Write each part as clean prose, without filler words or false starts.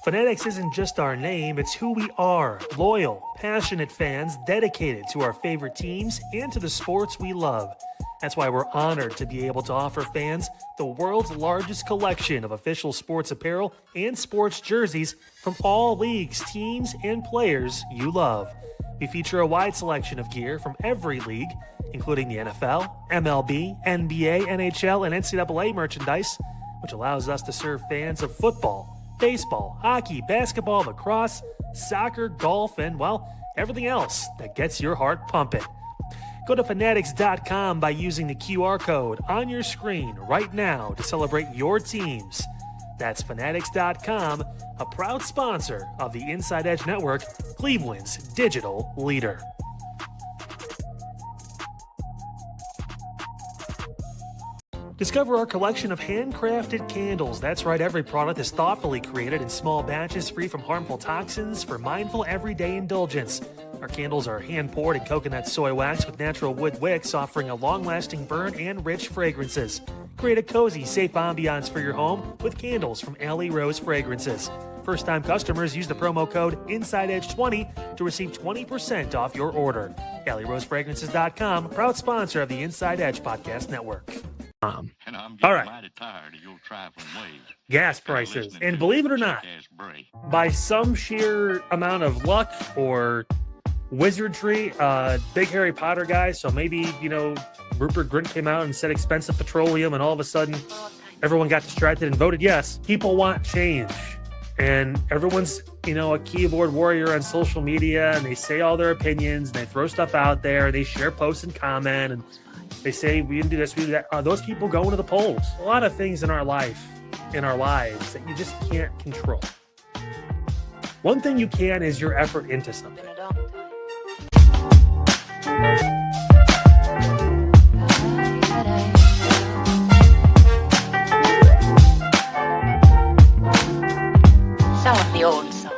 Fanatics isn't just our name, it's who we are. Loyal, passionate fans dedicated to our favorite teams and to the sports we love. That's why we're honored to be able to offer fans the world's largest collection of official sports apparel and sports jerseys from all leagues, teams, and players you love. We feature a wide selection of gear from every league, including the NFL, MLB, NBA, NHL, and NCAA merchandise, which allows us to serve fans of football, baseball, hockey, basketball, lacrosse, soccer, golf, and, well, everything else that gets your heart pumping. Go to fanatics.com by using the QR code on your screen right now to celebrate your teams. That's fanatics.com, a proud sponsor of the Inside Edge Network, Cleveland's digital leader. Discover our collection of handcrafted candles. That's right, every product is thoughtfully created in small batches free from harmful toxins for mindful everyday indulgence. Our candles are hand-poured in coconut soy wax with natural wood wicks, offering a long-lasting burn and rich fragrances. Create a cozy, safe ambiance for your home with candles from Alley Rose Fragrances. First-time customers use the promo code InsideEdge20 to receive 20% off your order. AlleyRoseFragrances.com, proud sponsor of the Inside Edge Podcast Network. And I'm All right. mighty tired of your trifling ways. Gas prices. And believe it or not, by some sheer amount of luck or wizardry, big Harry Potter guy, so maybe, Rupert Grint came out and said expensive petroleum, and all of a sudden everyone got distracted and voted yes. People want change. And everyone's, a keyboard warrior on social media, and they say all their opinions, and they throw stuff out there, and they share posts and comment, and they say, we didn't do this, we did that. Are those people going to the polls? A lot of things in our lives that you just can't control. One thing you can is your effort into something. Some of the old songs.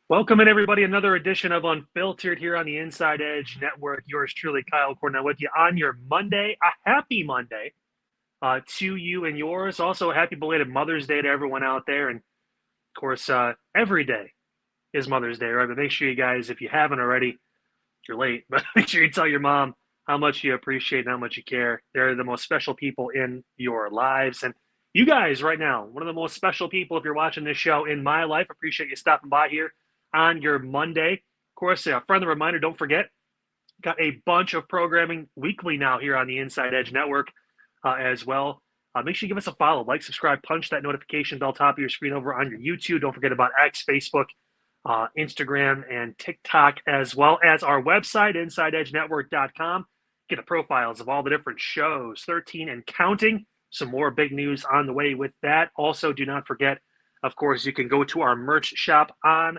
Welcome in, everybody. Another edition of Unfiltered here on the Inside Edge Network. Yours truly, Kyle Cornell, with you on your Monday. A happy Monday to you and yours. Also, a happy belated Mother's Day to everyone out there. And, of course, every day is Mother's Day, right? But make sure you guys, if you haven't already, you're late, but make sure you tell your mom how much you appreciate and how much you care. They're the most special people in your lives. And you guys right now, one of the most special people, if you're watching this show in my life, appreciate you stopping by here on your Monday. Of course, a friendly reminder, don't forget, got a bunch of programming weekly now here on the Inside Edge Network as well. Make sure you give us a follow, like, subscribe, punch that notification bell top of your screen over on your YouTube. Don't forget about X, Facebook, Instagram, and TikTok, as well as our website, InsideEdgeNetwork.com. Get the profiles of all the different shows, 13 and counting. Some more big news on the way with that. Also, do not forget, of course, you can go to our merch shop on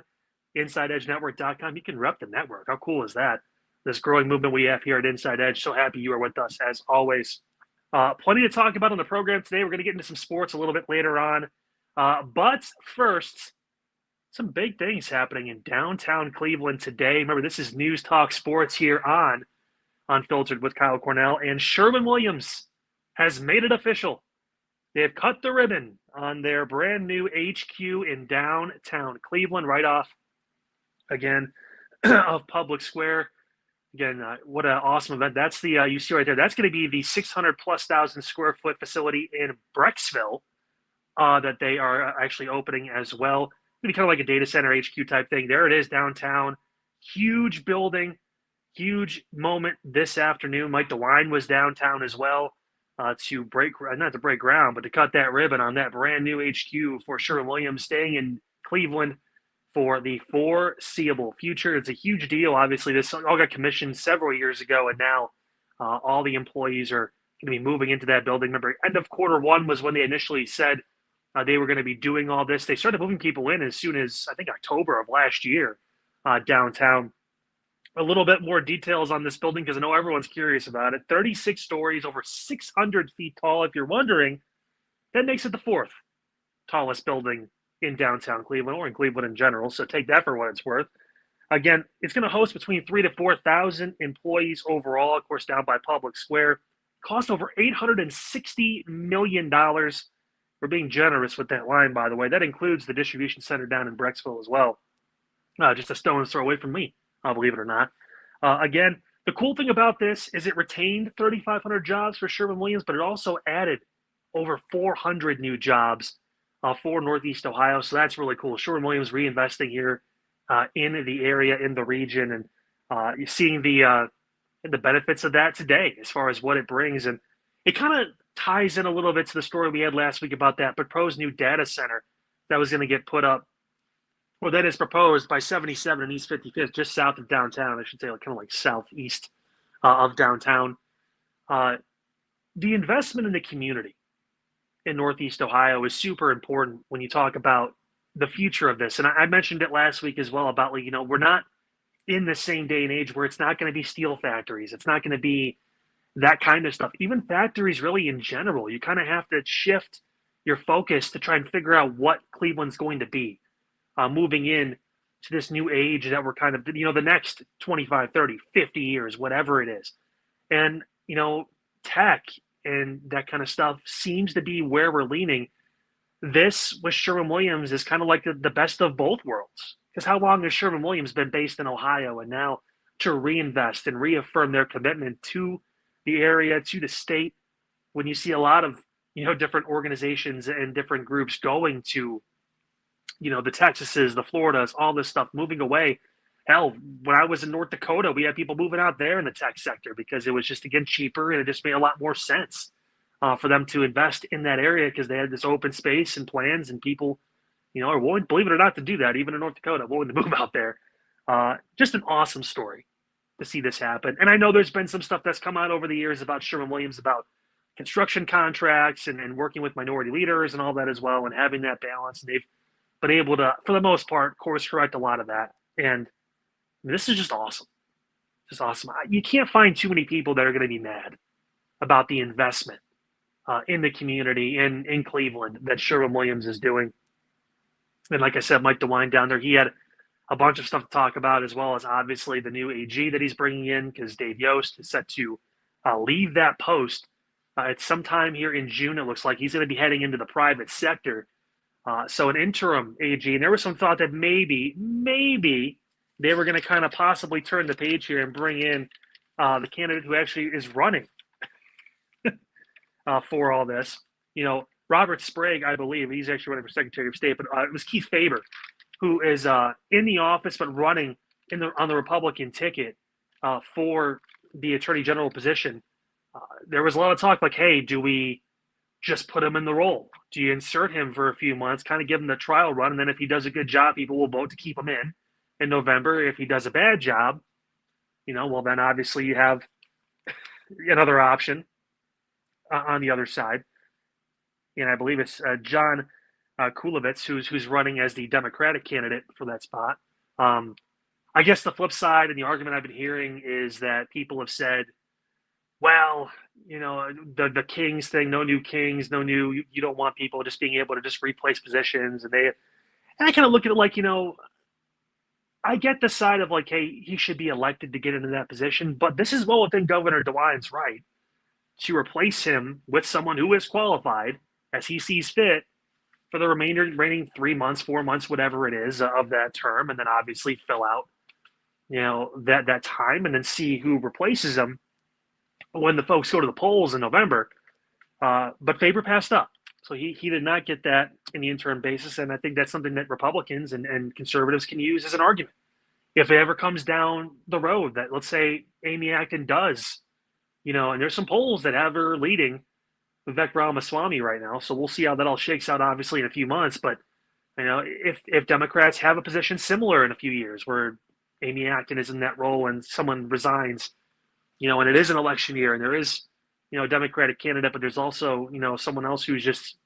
InsideEdgeNetwork.com. You can rep the network. How cool is that? This growing movement we have here at Inside Edge. So happy you are with us as always. Plenty to talk about on the program today. We're going to get into some sports a little bit later on. But first, some big things happening in downtown Cleveland today. Remember, this is News Talk Sports here on Unfiltered with Kyle Cornell. And Sherwin Williams has made it official. They have cut the ribbon on their brand new HQ in downtown Cleveland, right off, again, of Public Square. Again, what an awesome event. That's the, you see right there, that's going to be the 600,000+ square foot facility in Brecksville that they are actually opening as well. It's going to be kind of like a data center HQ type thing. There it is downtown. Huge building, huge moment this afternoon. Mike DeWine was downtown as well to break, not to break ground, but to cut that ribbon on that brand new HQ for Sherwin Williams, staying in Cleveland for the foreseeable future. It's a huge deal. Obviously, this all got commissioned several years ago, and now all the employees are going to be moving into that building. Remember, end of Q1 was when they initially said they were going to be doing all this. They started moving people in as soon as, I think, October of last year downtown. A little bit more details on this building because I know everyone's curious about it. 36 stories, over 600 feet tall. If you're wondering, that makes it the fourth tallest building in downtown Cleveland, or in Cleveland in general. So take that for what it's worth. Again, it's going to host between 3,000 to 4,000 employees overall, of course, down by Public Square. Cost over $860 million. We're being generous with that line, by the way. That includes the distribution center down in Brecksville as well. Just a stone's throw away from me, believe it or not. Again, the cool thing about this is it retained 3,500 jobs for Sherwin Williams, but it also added over 400 new jobs for Northeast Ohio. So that's really cool. Sherwin Williams reinvesting here in the area, in the region, and you're seeing the benefits of that today as far as what it brings. And it kind of ties in a little bit to the story we had last week about that proposed new data center that was going to get put up, or that is proposed by 77 and East 55th, just south of downtown. I should say, like kind of like southeast of downtown. The investment in the community in Northeast Ohio is super important when you talk about the future of this. And I mentioned it last week as well about, like, we're not in the same day and age where it's not going to be steel factories. It's not going to be that kind of stuff. Even factories really in general, you kind of have to shift your focus to try and figure out what Cleveland's going to be moving in to this new age that we're kind of, the next 25, 30, 50 years, whatever it is. And, tech and that kind of stuff seems to be where we're leaning. This with Sherwin Williams is kind of like the best of both worlds. Because how long has Sherwin Williams been based in Ohio? And now to reinvest and reaffirm their commitment to the area, to the state, when you see a lot of, different organizations and different groups going to, the Texases, the Floridas, all this stuff, moving away. Hell, when I was in North Dakota, we had people moving out there in the tech sector because it was just, again, cheaper, and it just made a lot more sense for them to invest in that area because they had this open space and plans, and people, are willing, believe it or not, to do that, even in North Dakota, willing to move out there. Just an awesome story to see this happen. And I know there's been some stuff that's come out over the years about Sherwin Williams, about construction contracts and working with minority leaders and all that as well, and having that balance. And they've been able to, for the most part, course correct a lot of that. And this is just awesome. Just awesome. You can't find too many people that are going to be mad about the investment in the community in Cleveland that Sherwin Williams is doing. And like I said, Mike DeWine down there, he had a bunch of stuff to talk about, as well as obviously the new AG that he's bringing in, because Dave Yost is set to leave that post at some time here in June. It looks like he's going to be heading into the private sector. So an interim AG, and there was some thought that maybe they were going to kind of possibly turn the page here and bring in the candidate who actually is running for all this. Robert Sprague, I believe, he's actually running for Secretary of State, but it was Keith Faber, who is in the office but running on the Republican ticket for the Attorney General position. There was a lot of talk like, hey, do we just put him in the role? Do you insert him for a few months, kind of give him the trial run, and then if he does a good job, people will vote to keep him in November. If he does a bad job, well, then obviously you have another option on the other side. And I believe it's John Kulevitz who's running as the Democratic candidate for that spot. I guess the flip side and the argument I've been hearing is that people have said, well, the Kings thing, no new Kings, you don't want people just being able to just replace positions. And I kind of look at it like, I get the side of like, hey, he should be elected to get into that position, but this is well within Governor DeWine's right to replace him with someone who is qualified as he sees fit for the remaining 3 months, 4 months, whatever it is of that term, and then obviously fill out, that time, and then see who replaces him when the folks go to the polls in November. But Faber passed up, so he did not get that in the interim basis, and I think that's something that Republicans and conservatives can use as an argument if it ever comes down the road that, let's say, Amy Acton does, and there's some polls that have her leading Vivek Ramaswamy right now. So we'll see how that all shakes out, obviously, in a few months. But, if Democrats have a position similar in a few years where Amy Acton is in that role and someone resigns, and it is an election year and there is, a Democratic candidate, but there's also, someone else who's just,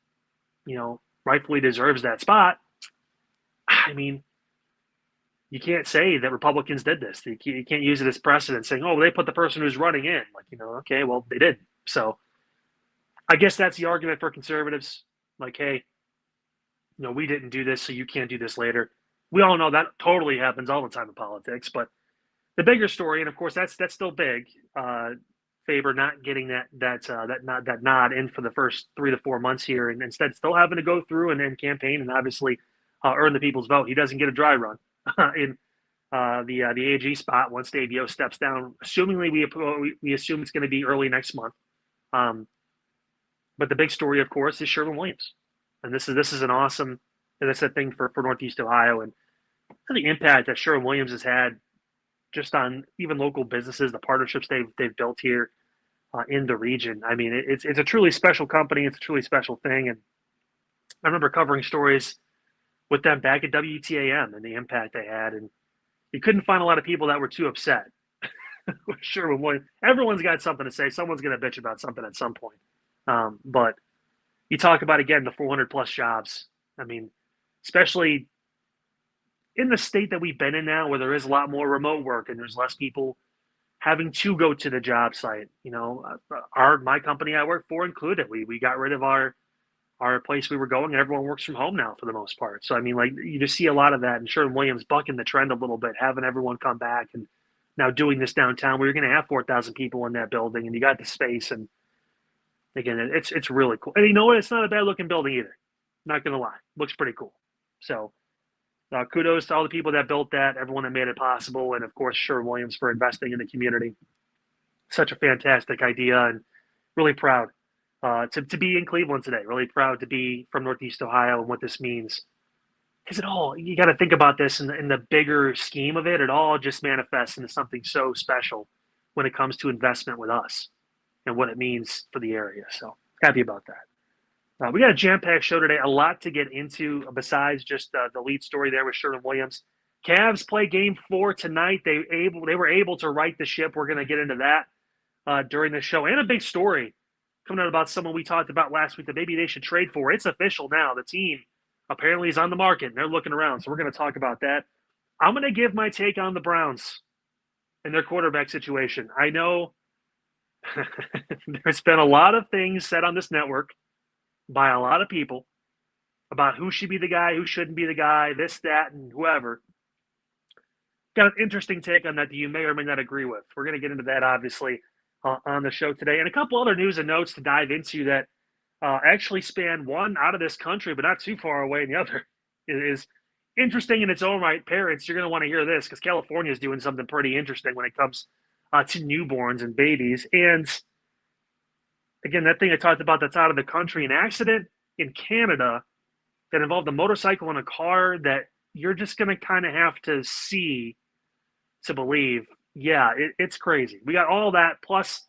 rightfully deserves that spot. I mean, you can't say that Republicans did this. You can't use it as precedent saying, oh, they put the person who's running in. Like, okay, well, they did. So I guess that's the argument for conservatives. Like, hey, we didn't do this, so you can't do this later. we all know that totally happens all the time in politics. But the bigger story, and of course that's still big. Faber not getting that nod in for the first 3 to 4 months here, and instead still having to go through and then campaign and obviously earn the people's vote. He doesn't get a dry run in the AG spot once Davio steps down. Assumingly, we assume it's going to be early next month. But the big story, of course, is Sherwin Williams, and this is an awesome, and that's a thing for Northeast Ohio, and the impact that Sherwin Williams has had just on even local businesses, the partnerships they've built here in the region. I mean, it's a truly special company. It's a truly special thing, and I remember covering stories with them back at WTAM and the impact they had, and you couldn't find a lot of people that were too upset with Sherwin Williams. Everyone's got something to say. Someone's going to bitch about something at some point. But you talk about, again, the 400 plus jobs. I mean, especially in the state that we've been in now, where there is a lot more remote work and there's less people having to go to the job site. You know, my company I work for included. We got rid of our place we were going, and everyone works from home now for the most part. So I mean, like, you just see a lot of that, and Sherwin Williams bucking the trend a little bit, having everyone come back, and now doing this downtown where you're going to have 4,000 people in that building, and you got the space, and again, it's really cool. And you know what? It's not a bad looking building either. Not going to lie, looks pretty cool. So. Kudos to all the people that built that, everyone that made it possible, and of course Sherwin Williams for investing in the community. Such a fantastic idea, and really proud to be in Cleveland today. Really proud to be from Northeast Ohio and what this means. Because you got to think about this in the bigger scheme of it. It all just manifests into something so special when it comes to investment with us and what it means for the area. So happy about that. We got a jam-packed show today. A lot to get into besides just the lead story there with Sherwin Williams. Cavs play Game 4 tonight. They were able to right the ship. We're going to get into that during the show. And a big story coming out about someone we talked about last week that maybe they should trade for. It's official now. The team apparently is on the market, and they're looking around. So we're going to talk about that. I'm going to give my take on the Browns and their quarterback situation. I know there's been a lot of things said on this network by a lot of people about who should be the guy, who shouldn't be the guy, this, that, and whoever. Got an interesting take on that you may or may not agree with. We're going to get into that, obviously, on the show today. And a couple other news and notes to dive into that actually span one out of this country, but not too far away, and the other is interesting in its own right. Parents, you're going to want to hear this because California is doing something pretty interesting when it comes to newborns and babies. And again, that thing I talked about that's out of the country, an accident in Canada that involved a motorcycle and a car that you're just going to kind of have to see to believe. Yeah, it's crazy. We got all that. Plus,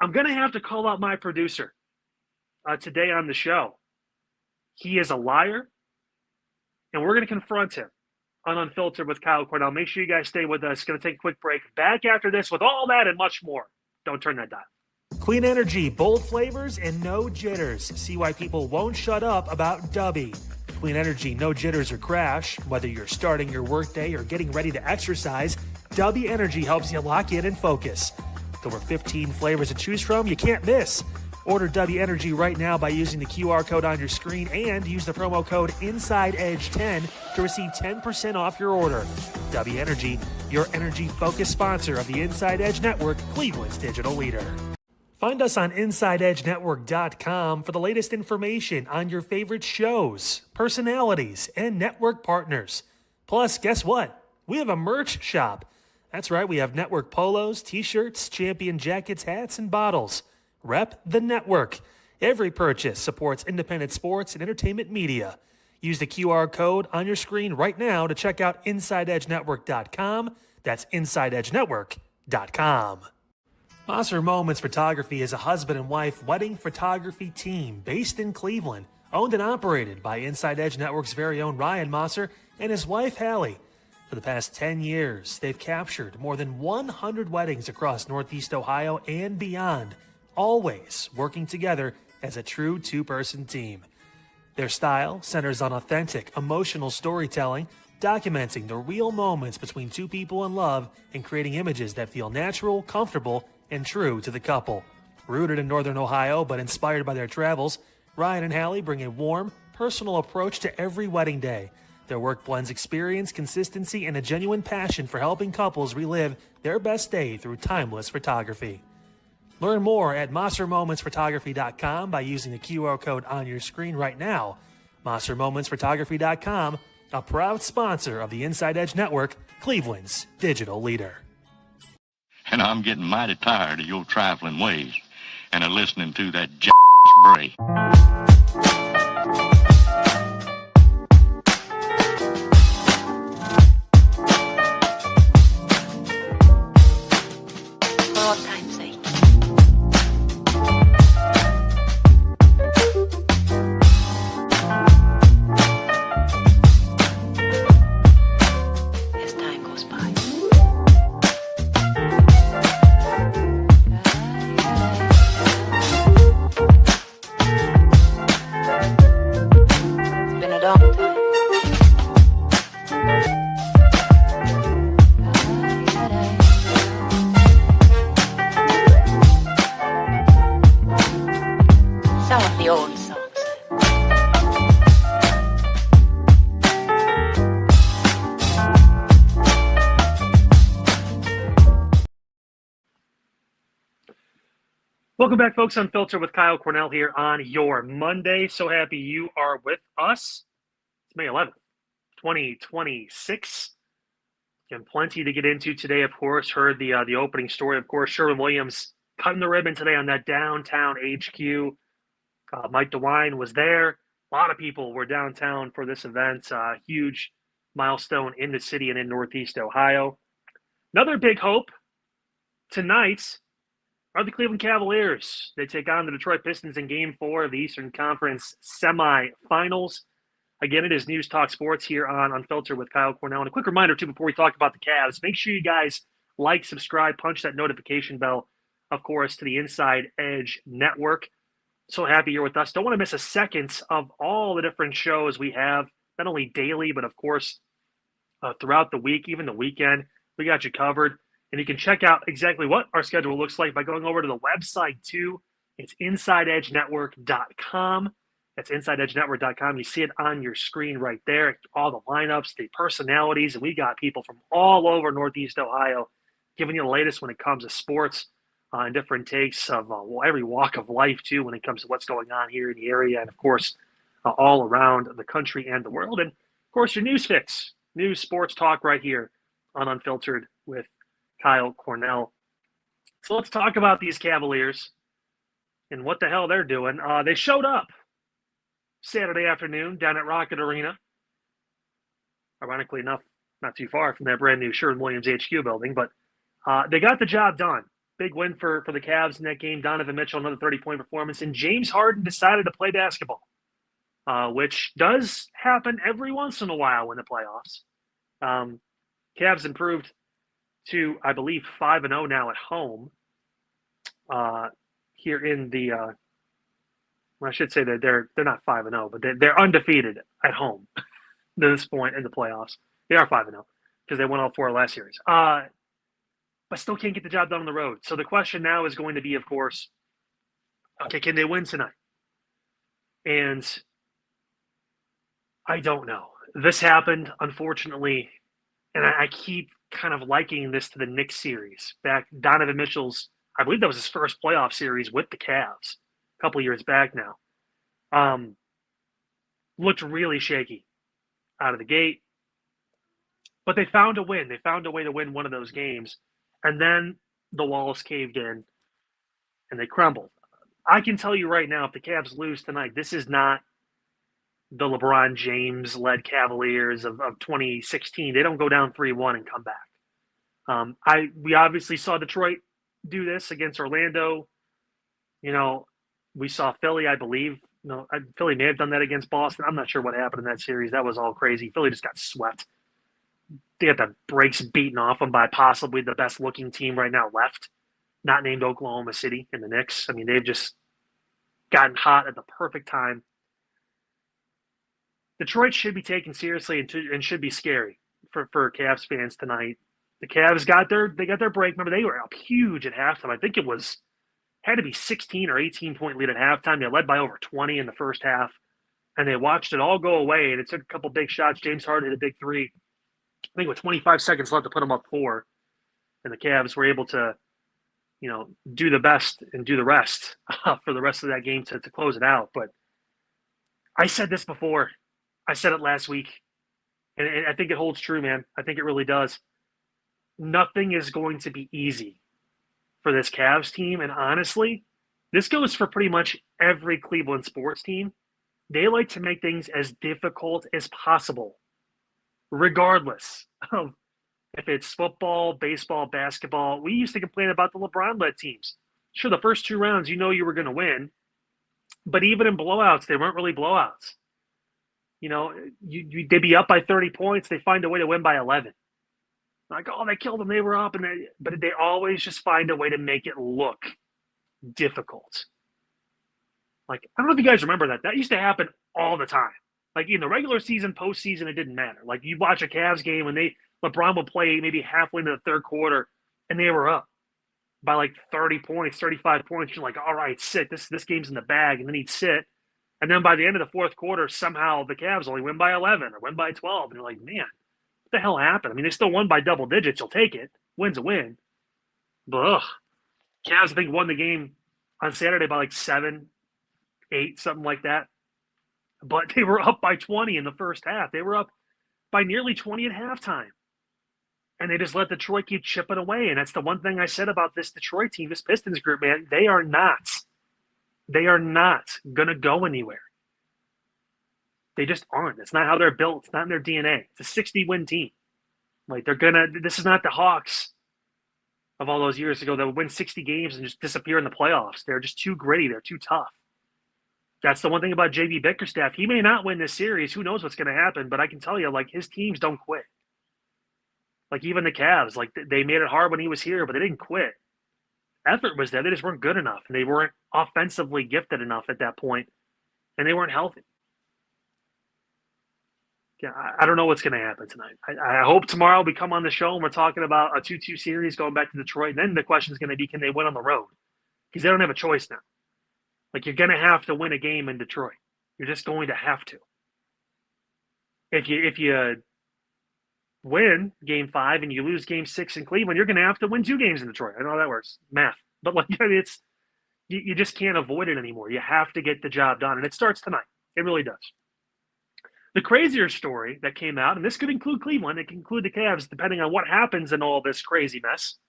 I'm going to have to call out my producer today on the show. He is a liar, and we're going to confront him on Unfiltered with Kyle Cornell. Make sure you guys stay with us. Going to take a quick break. Back after this with all that and much more. Don't turn that dial. Clean energy, bold flavors, and no jitters. See why people won't shut up about Dubby. Clean energy, no jitters or crash. Whether you're starting your workday or getting ready to exercise, Dubby Energy helps you lock in and focus. With over 15 flavors to choose from, you can't miss. Order Dubby Energy right now by using the QR code on your screen and use the promo code INSIDEEDGE10 to receive 10% off your order. Dubby Energy, your energy-focused sponsor of the Inside Edge Network, Cleveland's digital leader. Find us on InsideEdgeNetwork.com for the latest information on your favorite shows, personalities, and network partners. Plus, guess what? We have a merch shop. That's right, we have network polos, t-shirts, champion jackets, hats, and bottles. Rep the network. Every purchase supports independent sports and entertainment media. Use the QR code on your screen right now to check out InsideEdgeNetwork.com. That's InsideEdgeNetwork.com. Mosser Moments Photography is a husband and wife wedding photography team based in Cleveland, owned and operated by Inside Edge Network's very own Ryan Mosser and his wife Hallie. For the past 10 years, they've captured more than 100 weddings across Northeast Ohio and beyond, always working together as a true two-person team. Their style centers on authentic, emotional storytelling, documenting the real moments between two people in love and creating images that feel natural, comfortable, and true to the couple. Rooted in Northern Ohio but inspired by their travels, Ryan and Hallie bring a warm, personal approach to every wedding day. Their work blends experience, consistency, and a genuine passion for helping couples relive their best day through timeless photography. Learn more at monstermomentsphotography.com by using the QR code on your screen right now. monstermomentsphotography.com, a proud sponsor of the Inside Edge Network, Cleveland's digital leader. And I'm getting mighty tired of your trifling ways and of listening to that bray. For all time's sake. As time goes by. It's been a long time. Some of the old songs. Welcome back, folks. Unfiltered with Kyle Cornell here on your Monday. So happy you are with us. It's May 11th, 2026. And plenty to get into today, of course. Heard the opening story, of course. Sherwin Williams cutting the ribbon today on that downtown HQ. Mike DeWine was there. A lot of people were downtown for this event. Huge milestone in the city and in Northeast Ohio. Another big hope tonight are the Cleveland Cavaliers. They take on the Detroit Pistons in Game 4 of the Eastern Conference semifinals. Again, it is News Talk Sports here on Unfiltered with Kyle Cornell. And a quick reminder, too, before we talk about the Cavs, make sure you guys like, subscribe, punch that notification bell, of course, to the Inside Edge Network. So happy you're with us. Don't want to miss a second of all the different shows we have, not only daily, but, of course, throughout the week, even the weekend. We got you covered. And you can check out exactly what our schedule looks like by going over to the website, too. It's InsideEdgeNetwork.com. That's InsideEdgeNetwork.com. You see it on your screen right there. All the lineups, the personalities, and we got people from all over Northeast Ohio giving you the latest when it comes to sports and different takes of every walk of life, too, when it comes to what's going on here in the area and, of course, all around the country and the world. And, of course, your news fix, news, sports talk right here on Unfiltered with Kyle Cornell. So let's talk about these Cavaliers and what the hell they're doing. They showed up Saturday afternoon down at Rocket Arena. Ironically enough, not too far from that brand new Sherwin Williams HQ building, but they got the job done. Big win for the Cavs in that game. Donovan Mitchell, another 30-point performance. And James Harden decided to play basketball, which does happen every once in a while in the playoffs. Cavs improved to, I believe, 5-0 now at home. Here in the, well, I should say that they're not 5-0, but they're undefeated at home to this point in the playoffs. They are 5-0 because they won all four last series. But still can't get the job done on the road. So the question now is going to be, of course, okay, can they win tonight? And I don't know. This happened, unfortunately, and I keep kind of liking this to the Knicks series. Back Donovan Mitchell's, I believe that was his first playoff series with the Cavs a couple years back now. Looked really shaky out of the gate. But they found a win. They found a way to win one of those games. And then the walls caved in and they crumbled. I can tell you right now, if the Cavs lose tonight, this is not the LeBron James-led Cavaliers of 2016. They don't go down 3-1 and come back. We obviously saw Detroit do this against Orlando. You know, we saw Philly, I believe. Philly may have done that against Boston. I'm not sure what happened in that series. That was all crazy. Philly just got swept. They got the brakes beaten off them by possibly the best-looking team right now left, not named Oklahoma City and the Knicks. I mean, they've just gotten hot at the perfect time. Detroit should be taken seriously and should be scary for Cavs fans tonight. The Cavs got their break. Remember, they were up huge at halftime. I think it had to be 16 or 18 point lead at halftime. They led by over 20 in the first half. and they watched it all go away, and it took a couple big shots. James Harden hit a big three. I think with 25 seconds left to put them up 4, and the Cavs were able to, do the best and do the rest for the rest of that game to close it out. But I said this before. I said it last week, and I think it holds true, man. I think it really does. Nothing is going to be easy for this Cavs team, and honestly, this goes for pretty much every Cleveland sports team. They like to make things as difficult as possible, regardless of if it's football, baseball, basketball. We used to complain about the LeBron-led teams. Sure, the first 2 rounds, you were going to win, but even in blowouts, they weren't really blowouts. They'd be up by 30 points. They find a way to win by 11. Like, oh, they killed them. They were up, but they always just find a way to make it look difficult. Like, I don't know if you guys remember that. That used to happen all the time. Like, in the regular season, postseason, it didn't matter. Like, you watch a Cavs game and LeBron would play maybe halfway into the third quarter, and they were up by like 30 points, 35 points. You're like, all right, sit. This game's in the bag, and then he'd sit. And then by the end of the fourth quarter, somehow the Cavs only win by 11 or win by 12. And you're like, man, what the hell happened? I mean, they still won by double digits. You'll take it. Win's a win. But Cavs, I think, won the game on Saturday by like 7, 8, something like that. But they were up by 20 in the first half. They were up by nearly 20 at halftime. And they just let Detroit keep chipping away. And that's the one thing I said about this Detroit team, this Pistons group, man. They are not going to go anywhere. They just aren't. It's not how they're built. It's not in their DNA. It's a 60-win team. Like, this is not the Hawks of all those years ago that would win 60 games and just disappear in the playoffs. They're just too gritty. They're too tough. That's the one thing about JB Bickerstaff. He may not win this series. Who knows what's going to happen? But I can tell you, like, his teams don't quit. Like, even the Cavs, like, they made it hard when he was here, but they didn't quit. Effort was there. They just weren't good enough, and they weren't offensively gifted enough at that point, and they weren't healthy. Yeah, I don't know what's going to happen tonight. I hope tomorrow we come on the show and we're talking about a 2-2 series going back to Detroit, and then the question is going to be, can they win on the road? Because they don't have a choice now. Like, you're going to have to win a game in Detroit. You're just going to have to. If you win Game 5 and you lose Game 6 in Cleveland, you're going to have to win 2 games in Detroit. I know how that works. Math. But, like, it's you just can't avoid it anymore. You have to get the job done, and it starts tonight. It really does. The crazier story that came out, and this could include Cleveland, it can include the Cavs, depending on what happens in all this crazy mess,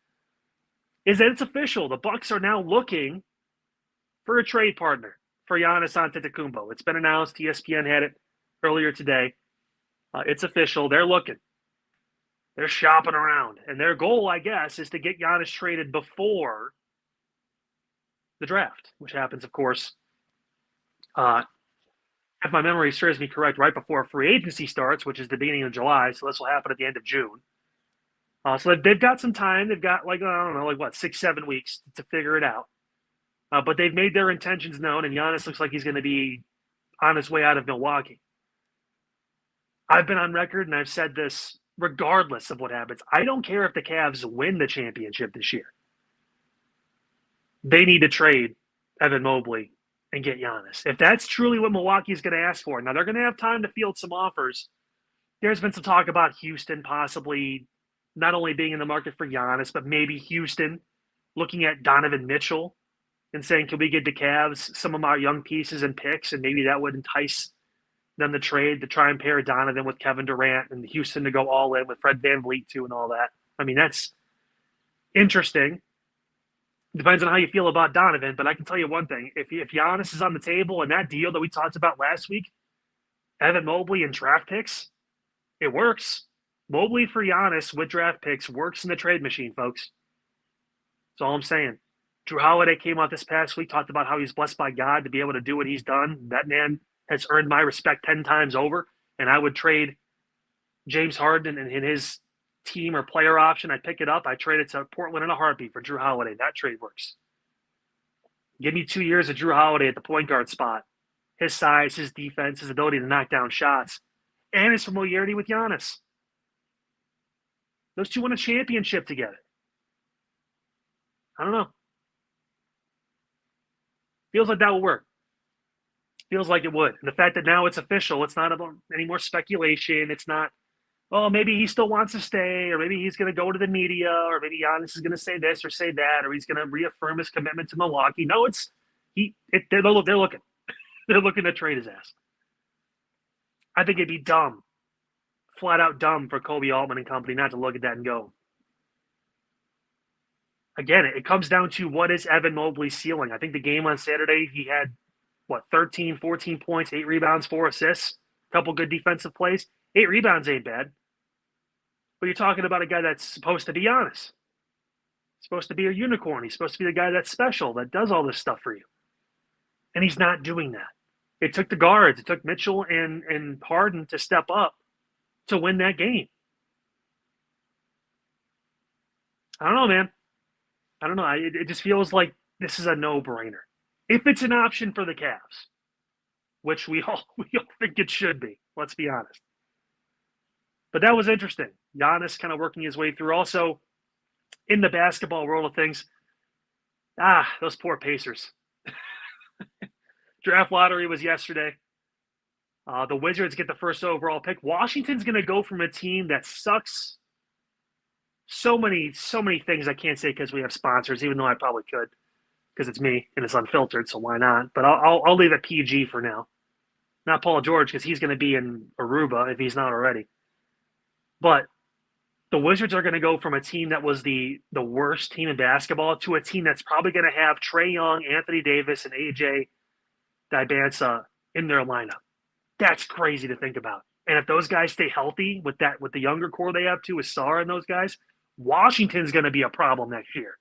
is that it's official. The Bucks are now looking for a trade partner for Giannis Antetokounmpo. It's been announced. ESPN had it earlier today. It's official. They're looking. They're shopping around. And their goal, I guess, is to get Giannis traded before the draft, which happens, of course, if my memory serves me correct, right before free agency starts, which is the beginning of July. So this will happen at the end of June. So they've got some time. They've got 6-7 weeks to figure it out. But they've made their intentions known, and Giannis looks like he's going to be on his way out of Milwaukee. I've been on record, and I've said this regardless of what happens. I don't care if the Cavs win the championship this year. They need to trade Evan Mobley and get Giannis. If that's truly what Milwaukee's going to ask for. Now, they're going to have time to field some offers. There's been some talk about Houston possibly not only being in the market for Giannis, but maybe Houston looking at Donovan Mitchell and saying, can we get the Cavs some of our young pieces and picks? And maybe that would entice them to trade to try and pair Donovan with Kevin Durant and Houston to go all in with Fred VanVleet too and all that. I mean, that's interesting. Depends on how you feel about Donovan, but I can tell you one thing. If Giannis is on the table and that deal that we talked about last week, Evan Mobley and draft picks, it works. Mobley for Giannis with draft picks works in the trade machine, folks. That's all I'm saying. Drew Holiday came out this past week, talked about how he's blessed by God to be able to do what he's done. That man has earned my respect 10 times over, and I would trade James Harden and his team or player option. I'd pick it up. I trade it to Portland in a heartbeat for Drew Holiday. That trade works. Give me 2 years of Drew Holiday at the point guard spot. His size, his defense, his ability to knock down shots, and his familiarity with Giannis. Those two won a championship together. I don't know. Feels like that will work. Feels like it would. And the fact that now it's official, it's not about any more speculation. It's not, oh, maybe he still wants to stay, or maybe he's going to go to the media, or maybe Giannis is going to say this or say that, or he's going to reaffirm his commitment to Milwaukee. No, they're looking. They're looking to trade his ass. I think it'd be dumb, flat out dumb for Kobe Altman and company not to look at that and go. Again, it comes down to what is Evan Mobley's ceiling. I think the game on Saturday, he had, 13, 14 points, 8 rebounds, 4 assists, a couple good defensive plays. 8 rebounds ain't bad. But you're talking about a guy that's supposed to be honest. Supposed to be a unicorn. He's supposed to be the guy that's special, that does all this stuff for you. And he's not doing that. It took the guards. It took Mitchell and Harden to step up to win that game. I don't know, man. I don't know. It just feels like this is a no-brainer. If it's an option for the Cavs, which we all think it should be, let's be honest. But that was interesting. Giannis kind of working his way through. Also, in the basketball world of things, those poor Pacers. Draft lottery was yesterday. The Wizards get the first overall pick. Washington's going to go from a team that sucks. So many things I can't say because we have sponsors, even though I probably could, because it's me and it's unfiltered, so why not? But I'll leave it PG for now. Not Paul George, because he's going to be in Aruba if he's not already. But the Wizards are going to go from a team that was the worst team in basketball to a team that's probably going to have Trae Young, Anthony Davis, and AJ Dibansa in their lineup. That's crazy to think about. And if those guys stay healthy with the younger core they have too, with Sarr and those guys, Washington's going to be a problem next year.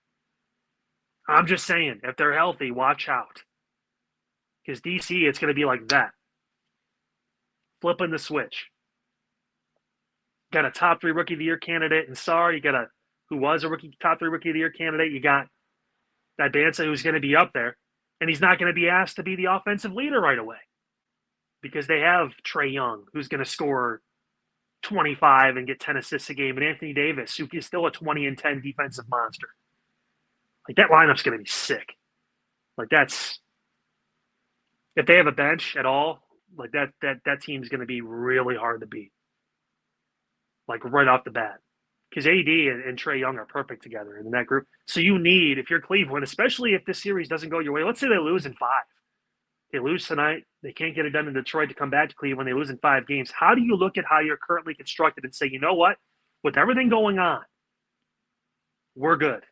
I'm just saying, if they're healthy, watch out. Because DC, it's going to be like that. Flipping the switch. Got a top 3 rookie of the year candidate in Sarr. You got who was a top 3 rookie of the year candidate. You got Dibansa, who's going to be up there. And he's not going to be asked to be the offensive leader right away. Because they have Trae Young, who's going to score 25 and get 10 assists a game, and Anthony Davis, who is still a 20 and 10 defensive monster. Like, that lineup's going to be sick. Like, that's – if they have a bench at all, like, that team's going to be really hard to beat. Like, right off the bat. Because AD and Trae Young are perfect together in that group. So you need, if you're Cleveland, especially if this series doesn't go your way, let's say they lose in 5. They lose tonight. They can't get it done in Detroit to come back to Cleveland. They lose in 5 games. How do you look at how you're currently constructed and say, you know what? With everything going on, we're good.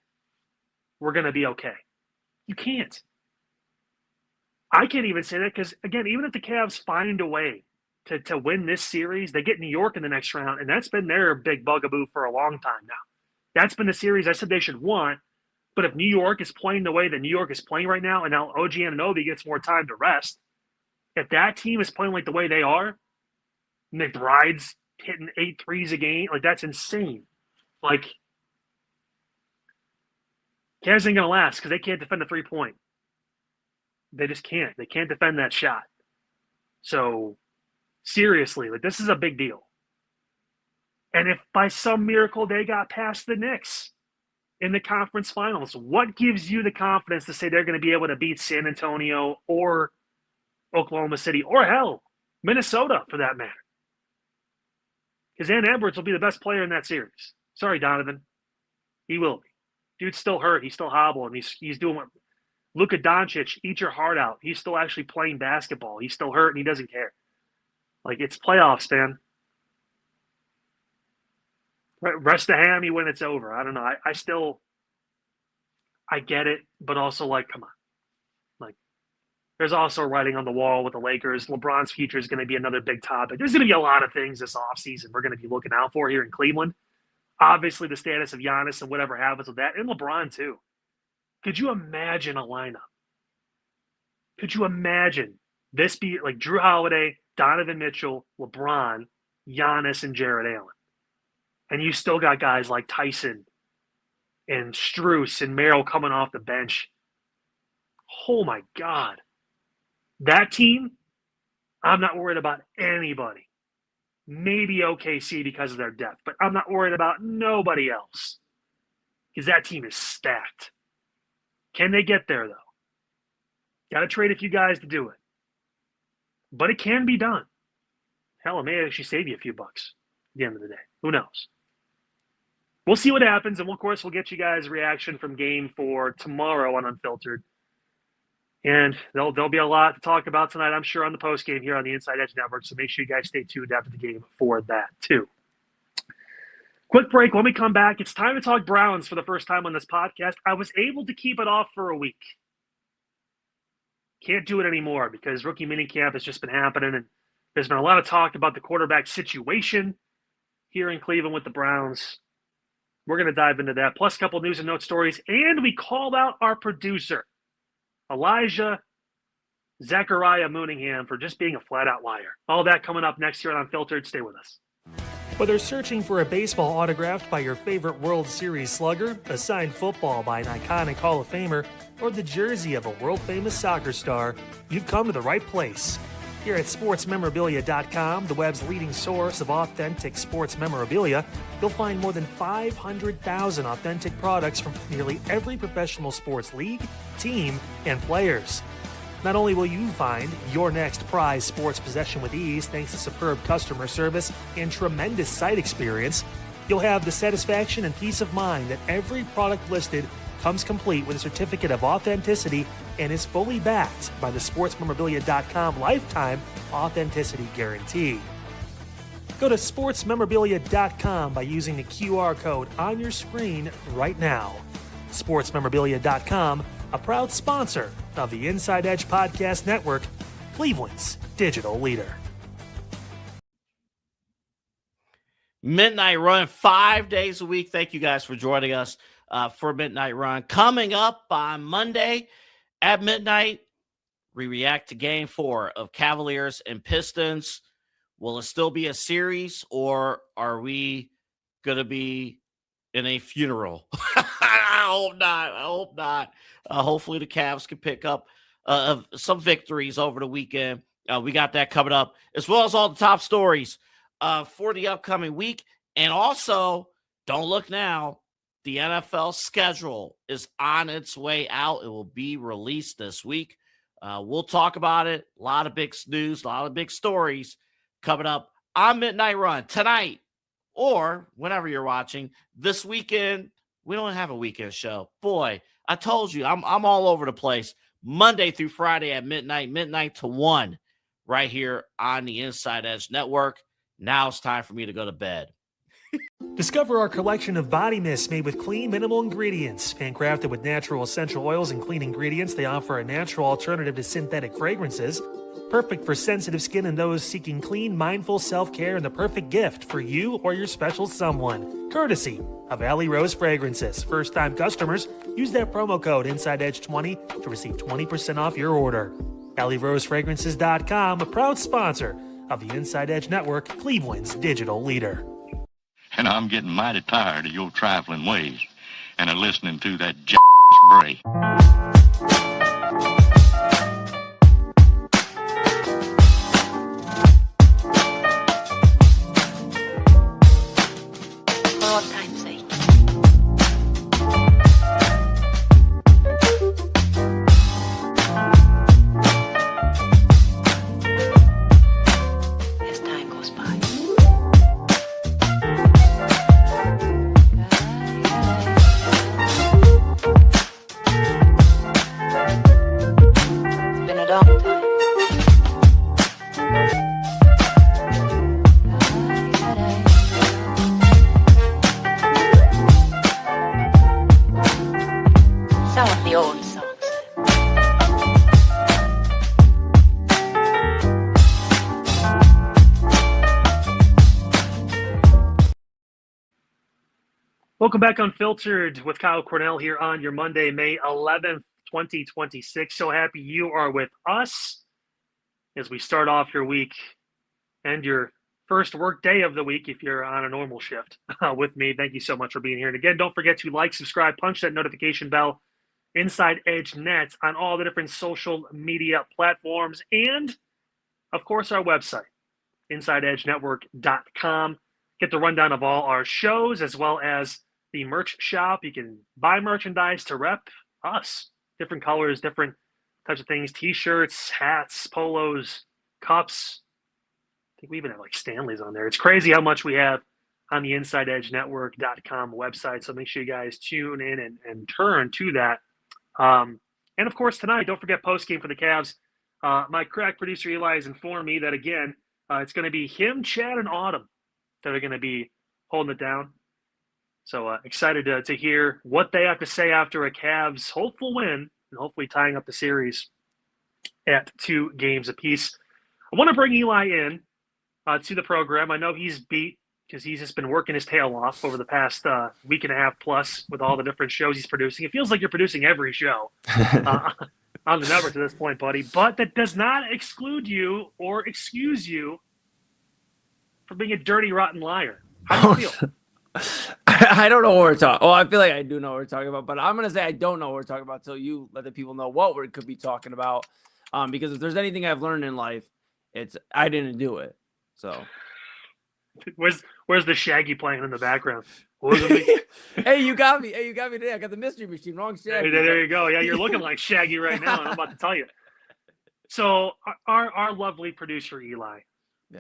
We're going to be okay. You can't. I can't even say that because, again, even if the Cavs find a way to win this series, they get New York in the next round, and that's been their big bugaboo for a long time now. That's been the series I said they should want. But if New York is playing the way that New York is playing right now, and now OG Anunoby gets more time to rest, if that team is playing like the way they are, McBride's hitting 8 threes a game, like, that's insane. Like, Cavs ain't going to last because they can't defend the 3-point. They just can't. They can't defend that shot. So, seriously, like, this is a big deal. And if by some miracle they got past the Knicks in the conference finals, what gives you the confidence to say they're going to be able to beat San Antonio or Oklahoma City or, hell, Minnesota for that matter? Because Ant Edwards will be the best player in that series. Sorry, Donovan. He will be. Dude's still hurt. He's still hobbling. He's doing what Luka Doncic, eat your heart out. He's still actually playing basketball. He's still hurt and he doesn't care. Like, it's playoffs, man. Rest the hammy when it's over. I don't know. I get it, but also, like, come on. Like, there's also writing on the wall with the Lakers. LeBron's future is going to be another big topic. There's going to be a lot of things this offseason we're going to be looking out for here in Cleveland. Obviously, the status of Giannis and whatever happens with that, and LeBron too. Could you imagine a lineup? Could you imagine this be like Drew Holiday, Donovan Mitchell, LeBron, Giannis, and Jared Allen? And you still got guys like Tyson and Strus and Merrill coming off the bench. Oh, my God. That team, I'm not worried about anybody. Maybe OKC because of their depth, but I'm not worried about nobody else because that team is stacked. Can they get there, though? Got to trade a few guys to do it. but it can be done. Hell, it may actually save you a few bucks at the end of the day. Who knows? We'll see what happens, and of course, we'll get you guys' reaction from Game 4 tomorrow on Unfiltered. And there'll be a lot to talk about tonight, I'm sure, on the post game here on the Inside Edge Network. So make sure you guys stay tuned after the game for that too. Quick break. When we come back, it's time to talk Browns for the first time on this podcast. I was able to keep it off for a week. Can't do it anymore because rookie minicamp has just been happening, and there's been a lot of talk about the quarterback situation here in Cleveland with the Browns. We're going to dive into that, plus a couple news and note stories, and we called out our producer, Elijah Zachariah Mooningham, for just being a flat-out liar. All that coming up next here on Unfiltered. Stay with us. Whether searching for a baseball autographed by your favorite World Series slugger, a signed football by an iconic Hall of Famer, or the jersey of a world-famous soccer star, you've come to the right place. Here at sportsmemorabilia.com, the web's leading source of authentic sports memorabilia, you'll find more than 500,000 authentic products from nearly every professional sports league, team, and players. Not only will you find your next prized sports possession with ease thanks to superb customer service and tremendous site experience, you'll have the satisfaction and peace of mind that every product listed comes complete with a certificate of authenticity and is fully backed by the sportsmemorabilia.com lifetime authenticity guarantee. Go to sportsmemorabilia.com by using the QR code on your screen right now. Sportsmemorabilia.com, a proud sponsor of the Inside Edge Podcast Network, Cleveland's digital leader. Midnight Run, 5 days a week. Thank you guys for joining us for Midnight Run. Coming up on Monday at midnight, we react to Game 4 of Cavaliers and Pistons. Will it still be a series, or are we going to be in a funeral? I hope not. Hopefully the Cavs can pick up some victories over the weekend. We got that coming up, as well as all the top stories for the upcoming week. And also, don't look now, the NFL schedule is on its way out. It will be released this week. We'll talk about it. A lot of big news, a lot of big stories coming up on Midnight Run tonight, or whenever you're watching this weekend. We don't have a weekend show. Boy, I told you, I'm all over the place. Monday through Friday at midnight to 1, right here on the Inside Edge Network. Now it's time for me to go to bed. Discover our collection of body mists made with clean, minimal ingredients. Handcrafted with natural essential oils and clean ingredients, they offer a natural alternative to synthetic fragrances. Perfect for sensitive skin and those seeking clean, mindful self-care, and the perfect gift for you or your special someone. Courtesy of Alley Rose Fragrances. First-time customers, use that promo code InsideEdge20 to receive 20% off your order. AlleyRoseFragrances.com, a proud sponsor of the Inside Edge Network, Cleveland's digital leader. And I'm getting mighty tired of your trifling ways and of listening to that bray. For all time's sake. As time goes by. It's been a long time. Some of the old songs. Welcome back Unfiltered with Kyle Cornell here on your Monday, May 11th, 2026. So happy you are with us as we start off your week and your first work day of the week if you're on a normal shift with me. Thank you so much for being here. And again, don't forget to like, subscribe, punch that notification bell, Inside Edge Net on all the different social media platforms, and of course our website, InsideEdgeNetwork.com. Get the rundown of all our shows as well as the merch shop. You can buy merchandise to rep us. Different colors, different types of things, t-shirts, hats, polos, cups. I think we even have like Stanley's on there. It's crazy how much we have on the InsideEdgeNetwork.com website. So make sure you guys tune in and turn to that. And of course, tonight, don't forget postgame for the Cavs. My crack producer Eli has informed me that, again, it's going to be him, Chad, and Autumn that are going to be holding it down. So excited to hear what they have to say after a Cavs hopeful win and hopefully tying up the series at 2 games apiece. I want to bring Eli in to the program. I know he's beat because he's just been working his tail off over the past week and a half plus with all the different shows he's producing. It feels like you're producing every show on the network to this point, buddy. But that does not exclude you or excuse you from being a dirty, rotten liar. How do you feel? I don't know what we're talking. Oh, I feel like I do know what we're talking about, but I'm gonna say I don't know what we're talking about until you let the people know what we could be talking about. Because if there's anything I've learned in life, it's I didn't do it. So where's the Shaggy playing in the background? Hey, you got me. Hey, you got me today. I got the mystery machine. Wrong Shaggy. There you go. Yeah, you're looking like Shaggy right now, and I'm about to tell you. So our lovely producer Eli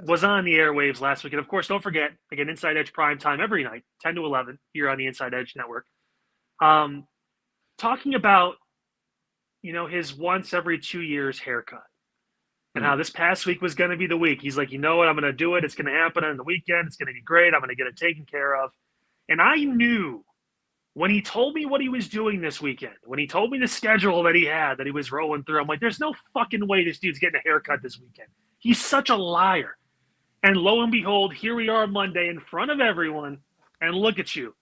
was on the airwaves last week. And of course, don't forget, again, Inside Edge prime time every night, 10 to 11 here on the Inside Edge Network. Talking about, his once every 2 years haircut and how this past week was going to be the week. He's like, you know what? I'm going to do it. It's going to happen on the weekend. It's going to be great. I'm going to get it taken care of. And I knew when he told me what he was doing this weekend, when he told me the schedule that he had, that he was rolling through, I'm like, there's no fucking way this dude's getting a haircut this weekend. He's such a liar. And lo and behold, here we are Monday in front of everyone. And look at you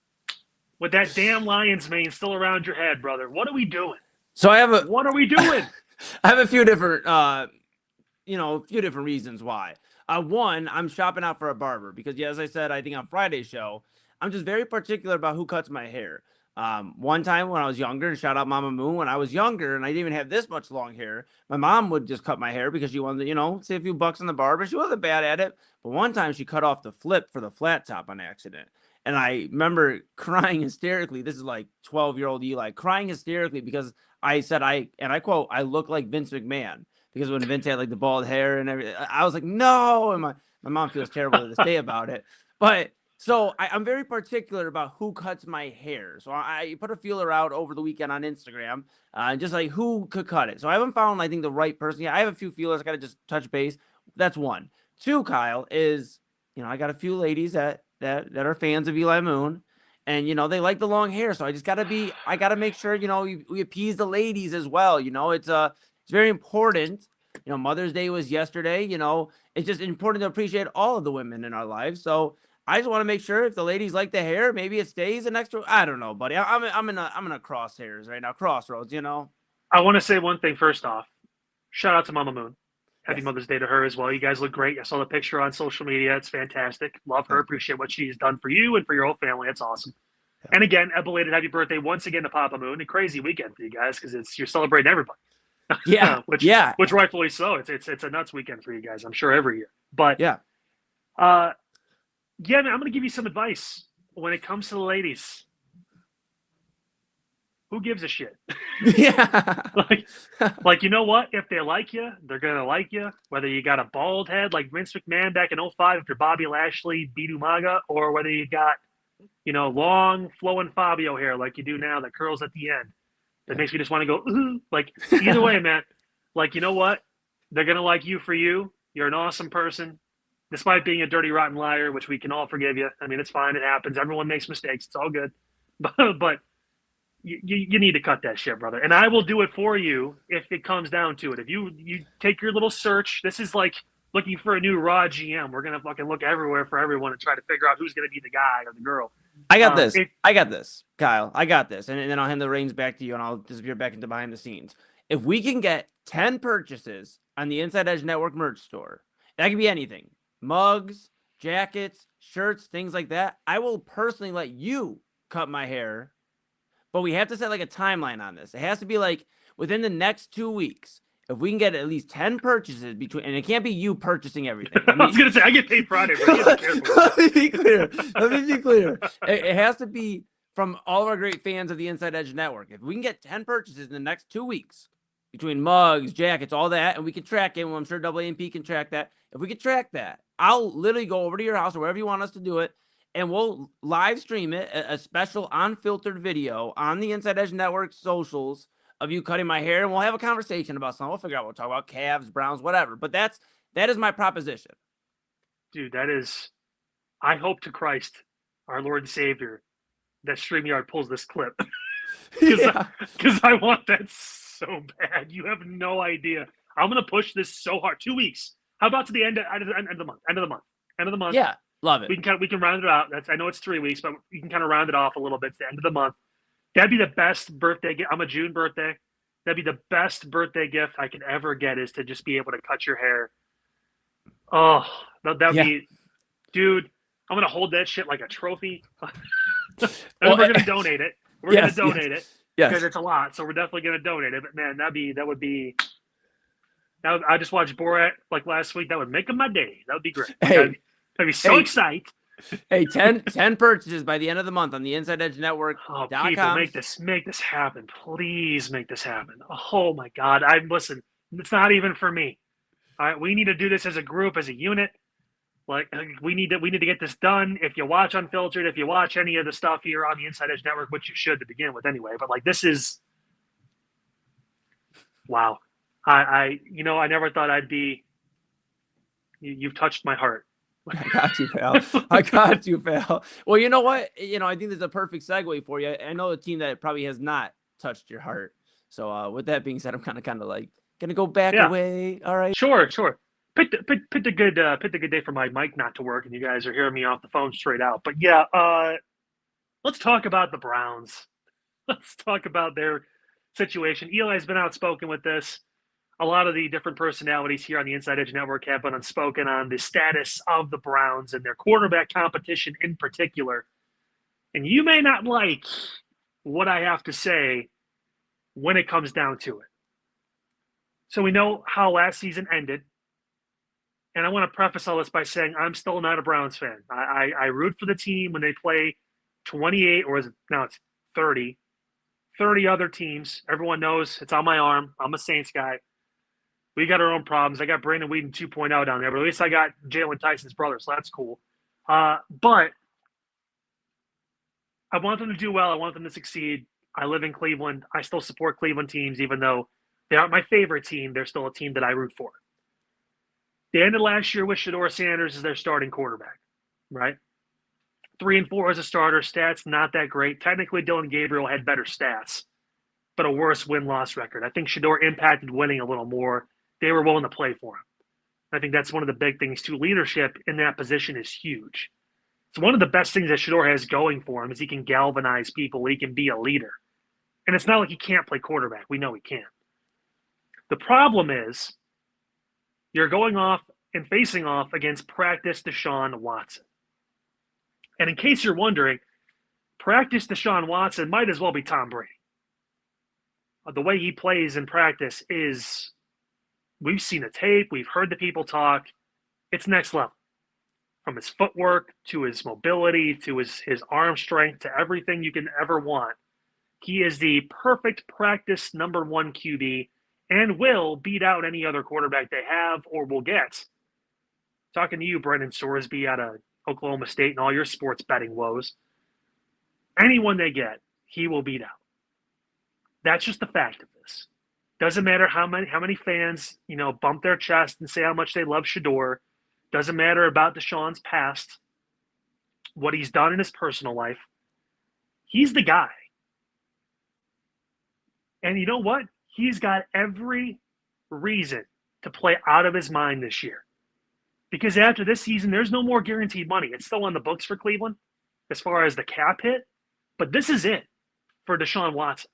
with that damn lion's mane still around your head, brother. What are we doing? So what are we doing? I have a few different, reasons why. One, I'm shopping out for a barber because, as I said, I think on Friday's show, I'm just very particular about who cuts my hair. One time when I was younger, and shout out Mama Moon, when I was younger and I didn't even have this much long hair, my mom would just cut my hair because she wanted to, save a few bucks on the barber. She wasn't bad at it. But one time she cut off the flip for the flat top on accident. And I remember crying hysterically. This is like 12-year-old Eli crying hysterically because I said, I quote, I look like Vince McMahon because when Vince had like the bald hair and everything, I was like, no. And my mom feels terrible to this day about it. But so I'm very particular about who cuts my hair. So I put a feeler out over the weekend on Instagram, just like who could cut it. So I haven't found, I think, the right person. Yeah, I have a few feelers. I got to just touch base. That's one. Two, Kyle, is, I got a few ladies that are fans of Eli Moon. And, they like the long hair. So I got to make sure, we appease the ladies as well. It's very important. Mother's Day was yesterday. It's just important to appreciate all of the women in our lives. So I just want to make sure if the ladies like the hair, maybe it stays an extra. I don't know, buddy. I'm in a crosshairs right now, crossroads. I want to say one thing first off. Shout out to Mama Moon. Happy Mother's Day to her as well. You guys look great. I saw the picture on social media. It's fantastic. Love her. Appreciate what she's done for you and for your whole family. It's awesome. Yeah. And again, a belated happy birthday once again to Papa Moon. A crazy weekend for you guys because you're celebrating everybody. Yeah, which rightfully so. It's a nuts weekend for you guys. I'm sure every year. But yeah, man, I'm going to give you some advice when it comes to the ladies. Who gives a shit? Yeah. like, you know what? If they like you, they're going to like you. Whether you got a bald head like Vince McMahon back in 2005 after Bobby Lashley beat Umaga, or whether you got, long flowing Fabio hair like you do now that curls at the end. That makes me just want to go, ooh. Like, either way, man. Like, you know what? They're going to like you for you. You're an awesome person. Despite being a dirty, rotten liar, which we can all forgive you. I mean, it's fine. It happens. Everyone makes mistakes. It's all good. But you need to cut that shit, brother. And I will do it for you if it comes down to it. If you take your little search, this is like looking for a new Raw GM. We're going to fucking look everywhere for everyone and try to figure out who's going to be the guy or the girl. I got this, Kyle. I got this. And then I'll hand the reins back to you and I'll disappear back into behind the scenes. If we can get 10 purchases on the Inside Edge Network merch store, that could be anything. Mugs, jackets, shirts, things like that. I will personally let you cut my hair, but we have to set like a timeline on this. It has to be like within the next 2 weeks. If we can get at least 10 purchases and it can't be you purchasing everything. I was going to say, I get paid Friday, but let me be clear. It has to be from all of our great fans of the Inside Edge Network. If we can get 10 purchases in the next 2 weeks, between mugs, jackets, all that, and we can track it. Well, I'm sure AAMP can track that. If we can track that, I'll literally go over to your house or wherever you want us to do it, and we'll live stream it, a special unfiltered video on the Inside Edge Network socials of you cutting my hair, and we'll have a conversation about something. We'll figure out what we'll talk about, Cavs, Browns, whatever. But that is my proposition. Dude, that is, I hope to Christ, our Lord and Savior, that StreamYard pulls this clip. Because I want that so bad. You have no idea. I'm going to push this so hard. 2 weeks. How about to the end of the month? End of the month. Yeah, love it. We can round it out. I know it's 3 weeks, but you can kind of round it off a little bit. It's the end of the month. That'd be the best birthday gift. I'm a June birthday. That'd be the best birthday gift I could ever get, is to just be able to cut your hair. Oh, that'd be, dude, I'm going to hold that shit like a trophy. And we're going to donate it. We're going to donate it because it's a lot. So we're definitely going to donate it. But man, I just watched Borat like last week. That would make my day. That would be great. I'd be so excited. Hey, 10 purchases by the end of the month on the Inside Edge Network. Oh, people, make this happen. Please make this happen. Oh my God. Listen, it's not even for me. All right. We need to do this as a group, as a unit. Like, we need to get this done. If you watch Unfiltered, if you watch any of the stuff here on the Inside Edge Network, which you should to begin with anyway, but like, this is, wow. I never thought I'd be, you've touched my heart. I got you, pal. Well, you know what? I think there's a perfect segue for you. I know a team that probably has not touched your heart. So with that being said, I'm kind of like going to go back away. All right. Sure. Picked a good day for my mic not to work, and you guys are hearing me off the phone straight out. But yeah, let's talk about the Browns. Let's talk about their situation. Eli's been outspoken with this. A lot of the different personalities here on the Inside Edge Network have been unspoken on the status of the Browns and their quarterback competition in particular. And you may not like what I have to say when it comes down to it. So we know how last season ended. And I want to preface all this by saying I'm still not a Browns fan. I root for the team when they play 28, or now it's 30 other teams. Everyone knows it's on my arm. I'm a Saints guy. We got our own problems. I got Brandon Whedon 2.0 down there, but at least I got Jalen Tyson's brother, so that's cool. But I want them to do well. I want them to succeed. I live in Cleveland. I still support Cleveland teams, even though they aren't my favorite team. They're still a team that I root for. They ended last year with Shedeur Sanders as their starting quarterback, right? 3-4 as a starter. Stats not that great. Technically, Dylan Gabriel had better stats, but a worse win-loss record. I think Shedeur impacted winning a little more. They were willing to play for him. I think that's one of the big things, too. Leadership in that position is huge. It's one of the best things that Shedeur has going for him is he can galvanize people. He can be a leader. And it's not like he can't play quarterback. We know he can. The problem is you're going off and facing off against practice Deshaun Watson. And in case you're wondering, practice Deshaun Watson might as well be Tom Brady. The way he plays in practice is, we've seen the tape, we've heard the people talk. It's next level. From his footwork to his mobility to his arm strength to everything you can ever want. He is the perfect practice number one QB and will beat out any other quarterback they have or will get. Talking to you, Brendan Sorsby out of Oklahoma State and all your sports betting woes. Anyone they get, he will beat out. That's just the fact of this. Doesn't matter how many fans, bump their chest and say how much they love Shedeur. Doesn't matter about Deshaun's past, what he's done in his personal life. He's the guy. And you know what? He's got every reason to play out of his mind this year. Because after this season, there's no more guaranteed money. It's still on the books for Cleveland as far as the cap hit. But this is it for Deshaun Watson.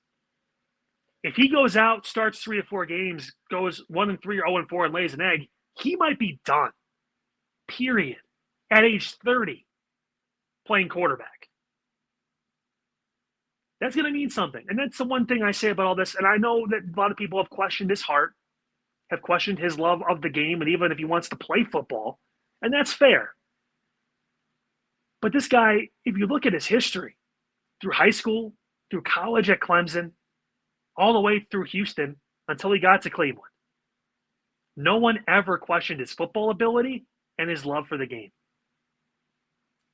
If he goes out, starts 3 or 4 games, goes 1-3 or 0-4 and lays an egg, he might be done. Period. At age 30, playing quarterback. That's going to mean something. And that's the one thing I say about all this. And I know that a lot of people have questioned his heart, have questioned his love of the game, and even if he wants to play football. And that's fair. But this guy, if you look at his history, through high school, through college at Clemson, all the way through Houston, until he got to Cleveland. No one ever questioned his football ability and his love for the game.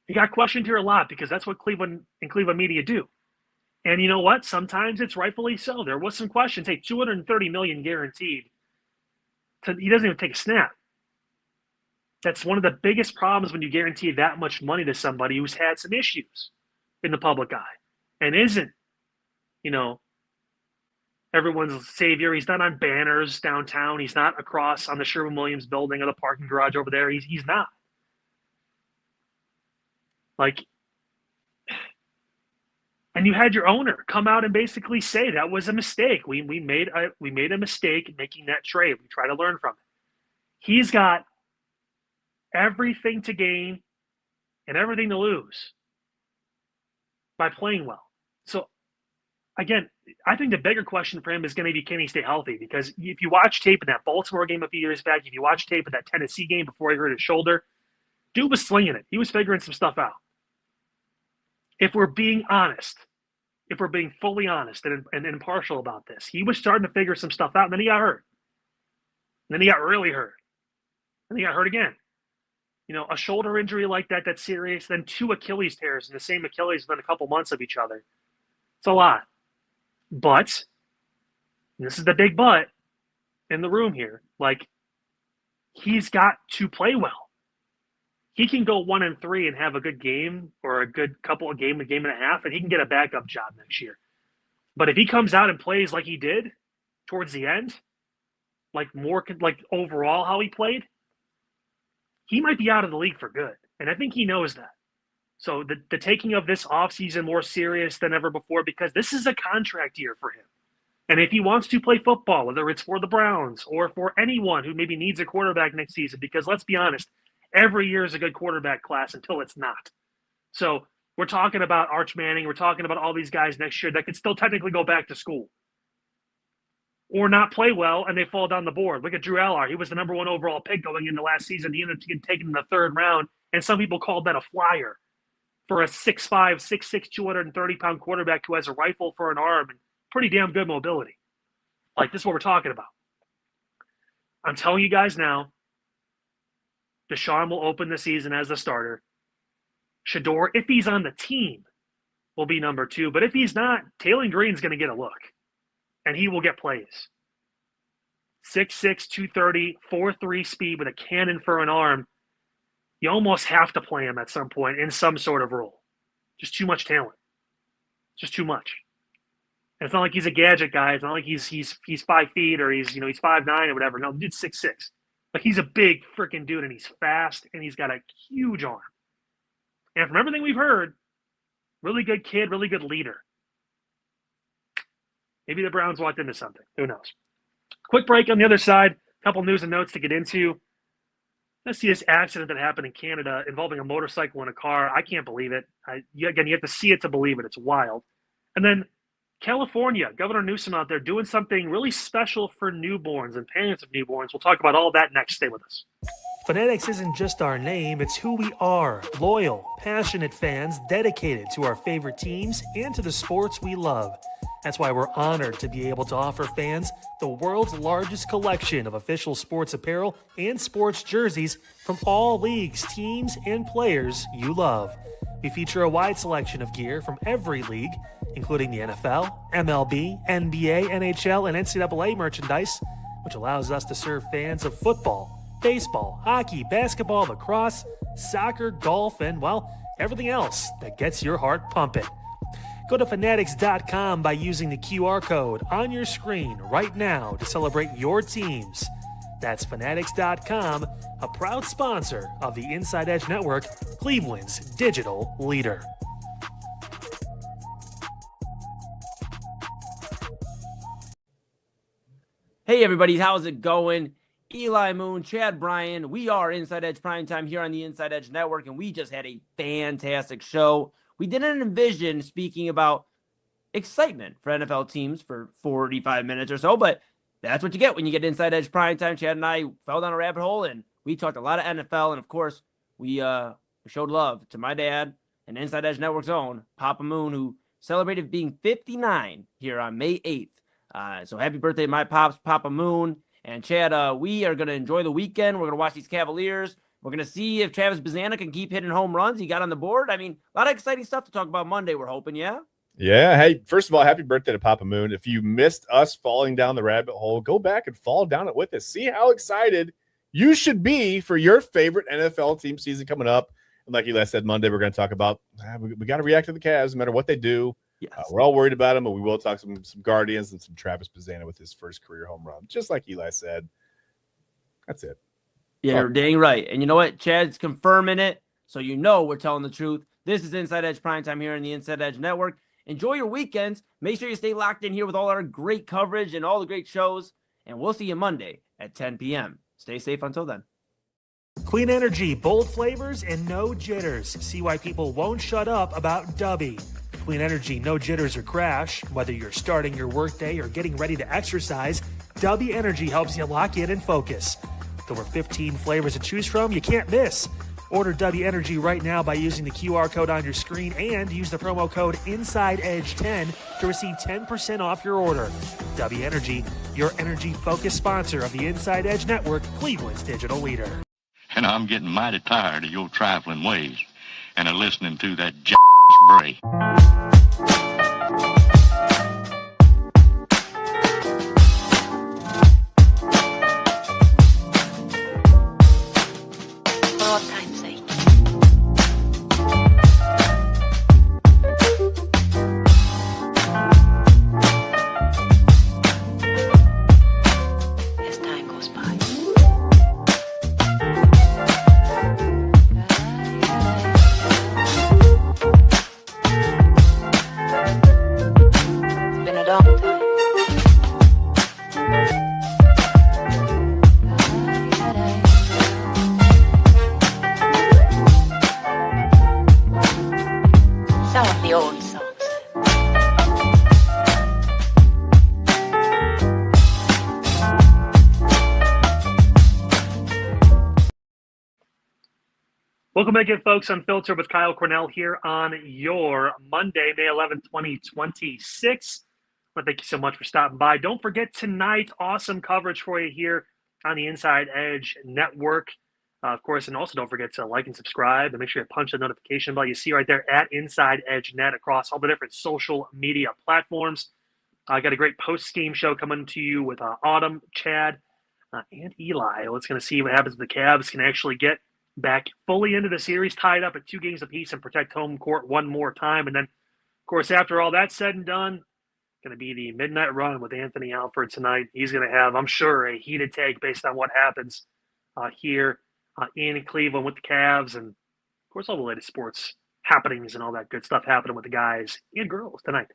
He got questioned here a lot because that's what Cleveland and Cleveland media do. And you know what? Sometimes it's rightfully so. There was some questions. Hey, $230 million guaranteed. He doesn't even take a snap. That's one of the biggest problems when you guarantee that much money to somebody who's had some issues in the public eye and isn't, everyone's savior. He's not on banners downtown. He's not across on the Sherwin Williams building or the parking garage over there. He's not. And you had your owner come out and basically say that was a mistake. We made a mistake making that trade. We try to learn from it. He's got everything to gain and everything to lose by playing well. So again, I think the bigger question for him is going to be, can he stay healthy? Because if you watch tape in that Baltimore game a few years back, if you watch tape of that Tennessee game before he hurt his shoulder, dude was slinging it. He was figuring some stuff out. If we're being honest, if we're being fully honest and impartial about this, he was starting to figure some stuff out, and then he got hurt. And then he got really hurt. And he got hurt again. A shoulder injury like that, that's serious, then 2 Achilles tears in the same Achilles within a couple months of each other. It's a lot. But, and this is the big but in the room here, he's got to play well. He can go 1-3 and have a good game or a good couple of a game and a half, and he can get a backup job next year. But if he comes out and plays like he did towards the end, overall how he played, he might be out of the league for good. And I think he knows that. So the taking of this offseason more serious than ever before, because this is a contract year for him. And if he wants to play football, whether it's for the Browns or for anyone who maybe needs a quarterback next season, because let's be honest, every year is a good quarterback class until it's not. So we're talking about Arch Manning. We're talking about all these guys next year that could still technically go back to school or not play well, and they fall down the board. Look at Drew Aller. He was the number 1 overall pick going into last season. He ended up getting taken in the 3rd round, and some people called that a flyer for a 6'5", 6'6", 230-pound quarterback who has a rifle for an arm and pretty damn good mobility. This is what we're talking about. I'm telling you guys now, Deshaun will open the season as the starter. Shedeur, if he's on the team, will be number 2. But if he's not, Taylor Green's going to get a look. And he will get plays. 6'6", 230, 4'3" speed with a cannon for an arm. You almost have to play him at some point in some sort of role. Just too much talent. Just too much. And it's not like he's a gadget guy. It's not like he's 5 feet or he's 5'9" or whatever. No, dude's 6'6". He's a big freaking dude, and he's fast, and he's got a huge arm. And from everything we've heard, really good kid, really good leader. Maybe the Browns walked into something. Who knows? Quick break on the other side. A couple news and notes to get into. Let's see this accident that happened in Canada involving a motorcycle and a car. I can't believe it. You have to see it to believe it. It's wild. And then California, Governor Newsom out there doing something really special for newborns and parents of newborns. We'll talk about all that next. Stay with us. Fanatics isn't just our name, it's who we are. Loyal, passionate fans dedicated to our favorite teams and to the sports we love. That's why we're honored to be able to offer fans the world's largest collection of official sports apparel and sports jerseys from all leagues, teams, and players you love. We feature a wide selection of gear from every league, including the NFL, MLB, NBA, NHL, and NCAA merchandise, which allows us to serve fans of football, baseball, hockey, basketball, lacrosse, soccer, golf, and, everything else that gets your heart pumping. Go to fanatics.com by using the QR code on your screen right now to celebrate your teams. That's fanatics.com, a proud sponsor of the Inside Edge Network, Cleveland's digital leader. Hey everybody, how's it going? Eli Moon, Chad Bryan. We are Inside Edge Primetime here on the Inside Edge Network, and we just had a fantastic show. We didn't envision speaking about excitement for NFL teams for 45 minutes or so, but that's what you get when you get Inside Edge Primetime. Chad and I fell down a rabbit hole, and we talked a lot of NFL, and of course, we showed love to my dad and Inside Edge Network's own Papa Moon, who celebrated being 59 here on May 8th. So happy birthday, my pops, Papa Moon. And Chad, we are going to enjoy the weekend. We're going to watch these Cavaliers. We're going to see if Travis Bazzana can keep hitting home runs. He got on the board. I mean, a lot of exciting stuff to talk about Monday, we're hoping, yeah? Yeah. Hey, first of all, happy birthday to Papa Moon. If you missed us falling down the rabbit hole, go back and fall down it with us. See how excited you should be for your favorite NFL team season coming up. And like Eli said, Monday, we're going to talk about, we got to react to the Cavs no matter what they do. Yes. We're all worried about him, but we will talk some Guardians and some Travis Bazzana with his first career home run. Just like Eli said. That's it. Yeah, you're dang right. And you know what? Chad's confirming it, so you know we're telling the truth. This is Inside Edge Primetime here on the Inside Edge Network. Enjoy your weekends. Make sure you stay locked in here with all our great coverage and all the great shows. And we'll see you Monday at 10 p.m. Stay safe until then. Clean energy, bold flavors, and no jitters. See why people won't shut up about Dubby. Clean energy, no jitters or crash. Whether you're starting your workday or getting ready to exercise, Dubby Energy helps you lock in and focus. With over 15 flavors to choose from, you can't miss. Order Dubby Energy right now by using the QR code on your screen and use the promo code InsideEdge10 to receive 10% off your order. Dubby Energy, your energy-focused sponsor of the Inside Edge Network, Cleveland's digital leader. And I'm getting mighty tired of your trifling ways and of listening to that bray. For all time's sake. As time goes by. It's been a long time. Some of the old songs. Welcome back in, folks. Unfiltered with Kyle Cornell here on your Monday, May 11th, 2026. Well, thank you so much for stopping by. Don't forget tonight, awesome coverage for you here on the Inside Edge Network. Of course, and also don't forget to like and subscribe and make sure you punch the notification bell you see right there at Inside Edge Net across all the different social media platforms. I got a great post-game show coming to you with Autumn, Chad, and Eli. Let's going to see what happens if the Cavs can actually get back fully into the series, tied up at 2 games apiece, and protect home court one more time. And then, of course, after all that's said and done, going to be the midnight run with Anthony Alford tonight. He's going to have, I'm sure, a heated take based on what happens here in Cleveland with the Cavs, and, of course, all the latest sports happenings and all that good stuff happening with the guys and girls tonight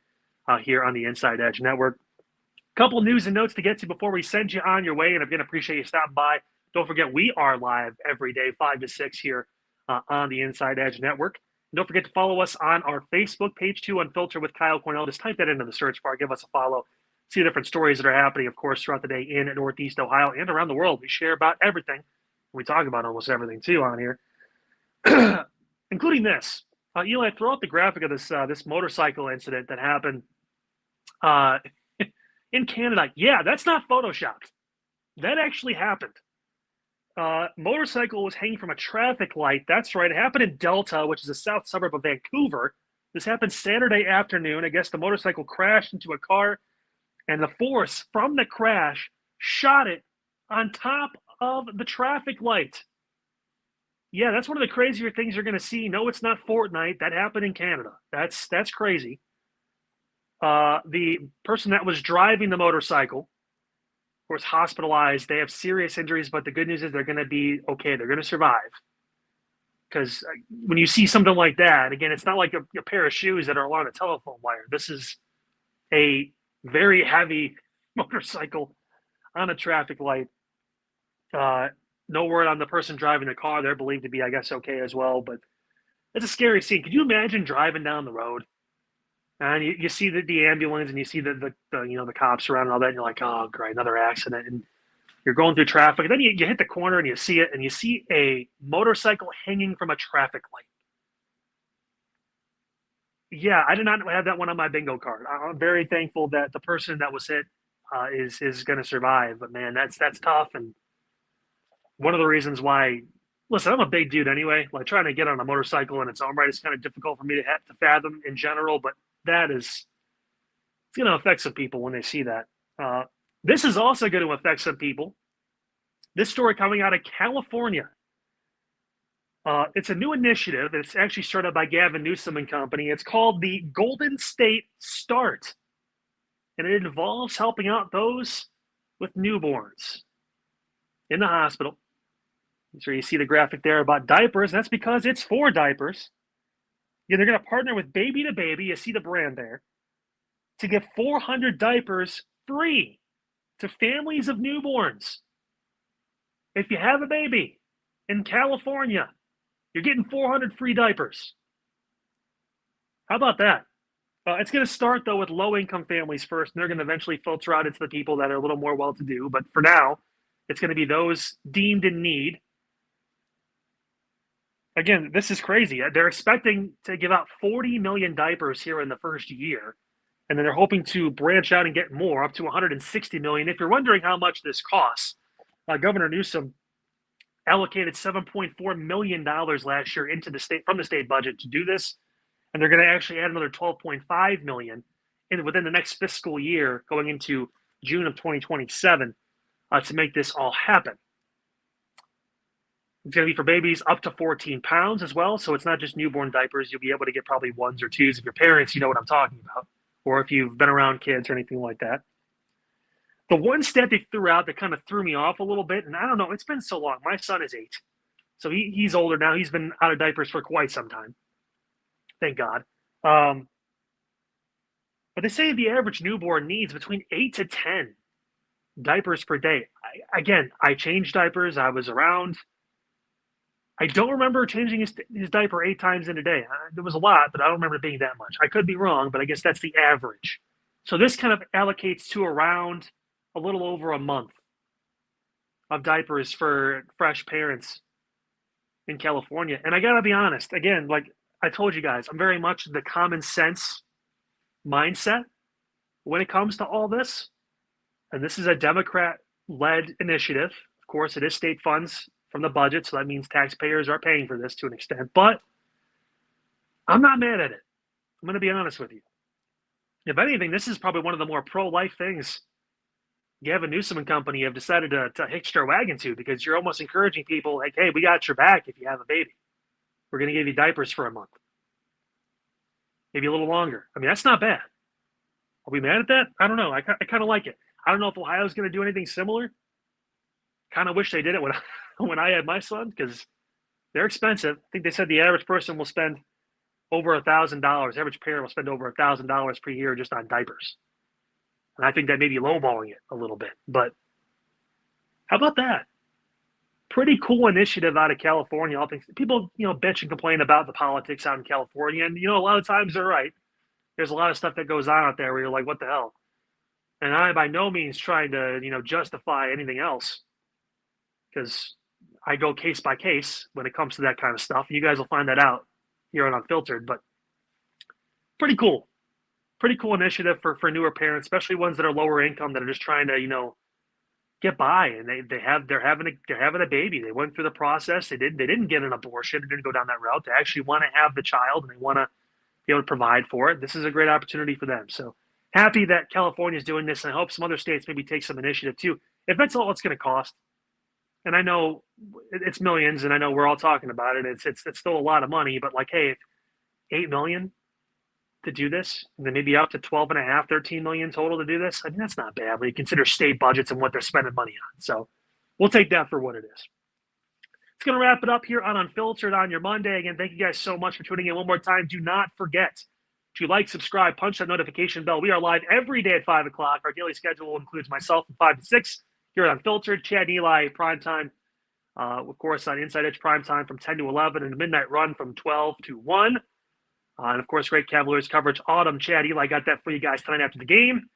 here on the Inside Edge Network. Couple news and notes to get to before we send you on your way, and again, appreciate you stopping by. Don't forget, we are live every day, 5 to 6 here on the Inside Edge Network. And don't forget to follow us on our Facebook page, too, Unfiltered with Kyle Cornell. Just type that into the search bar. Give us a follow. See the different stories that are happening, of course, throughout the day in Northeast Ohio and around the world. We share about everything. We talk about almost everything, too, on here, including this. Eli, throw out the graphic of this motorcycle incident that happened in Canada. Yeah, that's not photoshopped. That actually happened. Motorcycle was hanging from a traffic light. That's right. It happened in Delta, which is a south suburb of Vancouver. This happened Saturday afternoon. I guess the motorcycle crashed into a car, and the force from the crash shot it on top of the traffic light. Yeah, that's one of the crazier things you're going to see. No, it's not Fortnite. That happened in Canada. That's crazy. The person that was driving the motorcycle, of course, hospitalized. They have serious injuries, but the good news is they're going to be okay. They're going to survive. Because when you see something like that, again, it's not like a pair of shoes that are along a telephone wire. This is a very heavy motorcycle on a traffic light. No word on the person driving the car. They're believed to be, I guess, okay as well. But it's a scary scene. Could you imagine driving down the road and you see the ambulance and you see the cops around and all that, and you're like, oh, great, another accident. And you're going through traffic. And then you hit the corner and you see it, and you see a motorcycle hanging from a traffic light. Yeah, I did not have that one on my bingo card. I'm very thankful that the person that was hit is going to survive. But man, that's tough. And one of the reasons why, listen, I'm a big dude anyway. Like trying to get on a motorcycle in its own right is kind of difficult for me to have to fathom in general. But it's going to affect some people when they see that. This is also going to affect some people. This story coming out of California. It's a new initiative. It's actually started by Gavin Newsom and company. It's called the Golden State Start. And it involves helping out those with newborns in the hospital. So you see the graphic there about diapers. That's because it's for diapers. Yeah, they're going to partner with Baby to Baby. You see the brand there. To give 400 diapers free to families of newborns. If you have a baby in California, you're getting 400 free diapers. How about that? It's going to start, though, with low-income families first, and they're going to eventually filter out into the people that are a little more well-to-do. But for now, it's going to be those deemed in need. Again, this is crazy. They're expecting to give out 40 million diapers here in the first year, and then they're hoping to branch out and get more, up to 160 million. If you're wondering how much this costs, Governor Newsom allocated $7.4 million last year into the state from the state budget to do this, and they're going to actually add another $12.5 million within the next fiscal year, going into June of 2027, to make this all happen. It's going to be for babies up to 14 pounds as well, so it's not just newborn diapers. You'll be able to get probably ones or twos if your parents, you know what I'm talking about, or if you've been around kids or anything like that. The one stat they threw out that kind of threw me off a little bit, and I don't know, it's been so long. My son is 8, so he's older now. He's been out of diapers for quite some time. Thank God. But they say the average newborn needs between 8 to 10 diapers per day. I changed diapers. I was around. I don't remember changing his diaper 8 times in a day. There was a lot, but I don't remember it being that much. I could be wrong, but I guess that's the average. So this kind of allocates to around a little over a month of diapers for fresh parents in California. And I got to be honest, again, like I told you guys, I'm very much the common sense mindset when it comes to all this. And this is a Democrat-led initiative. Of course, it is state funds from the budget, so that means taxpayers are paying for this to an extent. But I'm not mad at it. I'm going to be honest with you. If anything, this is probably one of the more pro-life things Gavin Newsom and company have decided to hitch their wagon to, because you're almost encouraging people like, hey, we got your back if you have a baby. We're going to give you diapers for a month. Maybe a little longer. I mean, that's not bad. Are we mad at that? I don't know. I kind of like it. I don't know if Ohio's going to do anything similar. Kind of wish they did it when I had my son, because they're expensive. I think they said the average person will spend over $1,000. Average parent will spend over $1,000 per year just on diapers. And I think that may be lowballing it a little bit. But how about that? Pretty cool initiative out of California. All things people, bitch and complain about the politics out in California. And, a lot of times they're right. There's a lot of stuff that goes on out there where you're like, what the hell? And I'm by no means trying to, justify anything else, because I go case by case when it comes to that kind of stuff. You guys will find that out here on Unfiltered. But pretty cool. Pretty cool initiative for newer parents, especially ones that are lower income, that are just trying to, get by, and they're having a baby. They went through the process. They didn't get an abortion. They didn't go down that route. They actually want to have the child, and they want to be able to provide for it. This is a great opportunity for them. So happy that California is doing this, and I hope some other states maybe take some initiative too. If that's all it's going to cost, and I know it's millions, and I know we're all talking about it. It's still a lot of money, but like, hey, $8 million to do this, and then maybe up to 12.5, 13 million total to do this. I mean, that's not bad when you consider state budgets and what they're spending money on. So we'll take that for what it is. It's going to wrap it up here on Unfiltered on your Monday. Again, thank you guys so much for tuning in one more time. Do not forget to like, subscribe, punch that notification bell. We are live every day at 5 o'clock. Our daily schedule includes myself from 5 to 6 here at Unfiltered, Chad and Eli primetime, of course, on Inside Edge primetime from 10 to 11, and the Midnight Run from 12 to 1. And, of course, great Cavaliers coverage. Autumn, Chad, Eli got that for you guys tonight after the game.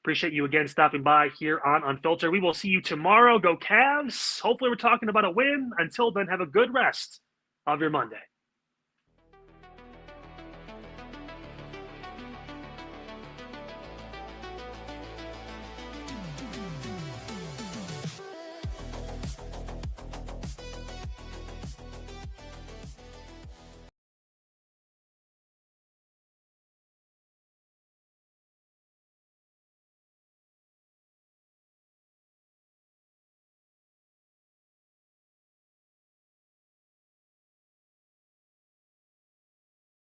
Appreciate you again stopping by here on Unfiltered. We will see you tomorrow. Go Cavs. Hopefully we're talking about a win. Until then, have a good rest of your Monday.